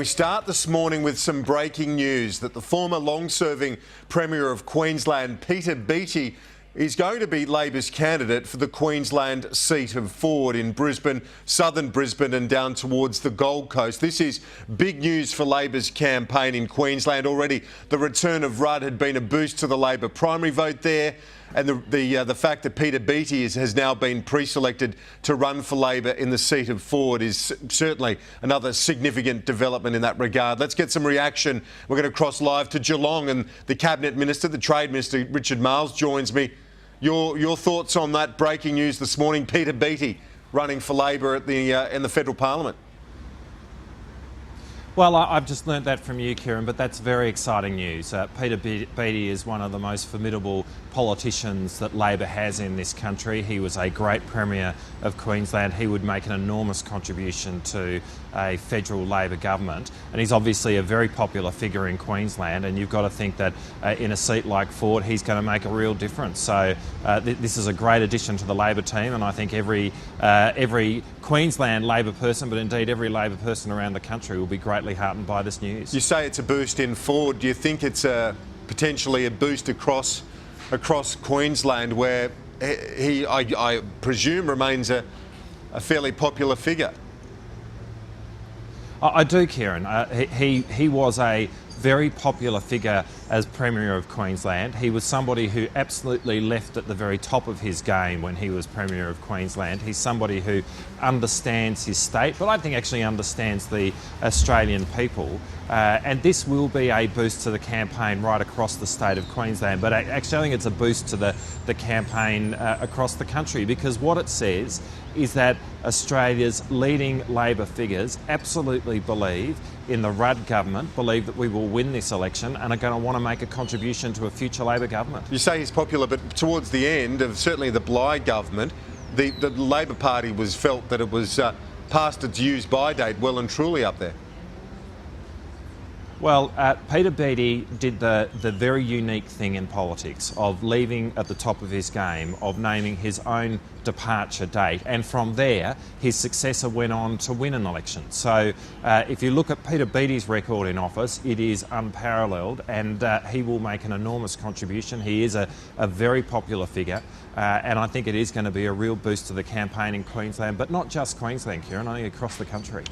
We start this morning with some breaking news that the former long-serving Premier of Queensland, Peter Beattie, is going to be Labor's candidate for the Queensland seat of Forde in Brisbane, southern Brisbane and down towards the Gold Coast. This is big news for Labor's campaign in Queensland. Already the return of Rudd had been a boost to the Labor primary vote there, and the fact that Peter Beattie has now been pre-selected to run for Labor in the seat of Forde is certainly another significant development in that regard. Let's get some reaction. We're going to cross live to Geelong, and the Cabinet Minister, the Trade Minister, Richard Marles, joins me. Your thoughts on that breaking news this morning, Peter Beattie running for Labor at in the federal parliament? Well, I've just learnt that from you, Kieran, but that's very exciting news. Peter Beattie is one of the most formidable politicians that Labor has in this country. He was a great Premier of Queensland. He would make an enormous contribution to a federal Labor government, and he's obviously a very popular figure in Queensland, and you've got to think that in a seat like Forde, he's going to make a real difference. So this is a great addition to the Labor team, and I think every Queensland Labor person, but indeed every Labor person around the country, will be greatly heartened by this news. You say it's a boost in Forde. Do you think it's potentially a boost across Queensland, where I presume, remains a fairly popular figure? I do, Kieran. He was a very popular figure as Premier of Queensland. He was somebody who absolutely left at the very top of his game when he was Premier of Queensland. He's somebody who understands his state, but I think actually understands the Australian people. And this will be a boost to the campaign right across the state of Queensland. But actually I think it's a boost to the campaign across the country, because what it says is that Australia's leading Labor figures absolutely believe in the Rudd government, believe that we will win this election, and are going to want to make a contribution to a future Labor government. You say he's popular, but towards the end of certainly the Bligh government, the Labor Party felt that it was past its use-by date well and truly up there. Well, Peter Beattie did the very unique thing in politics of leaving at the top of his game, of naming his own departure date, and from there his successor went on to win an election. So if you look at Peter Beattie's record in office, it is unparalleled, and he will make an enormous contribution. He is a very popular figure, and I think it is going to be a real boost to the campaign in Queensland, but not just Queensland, Kieran, I think across the country.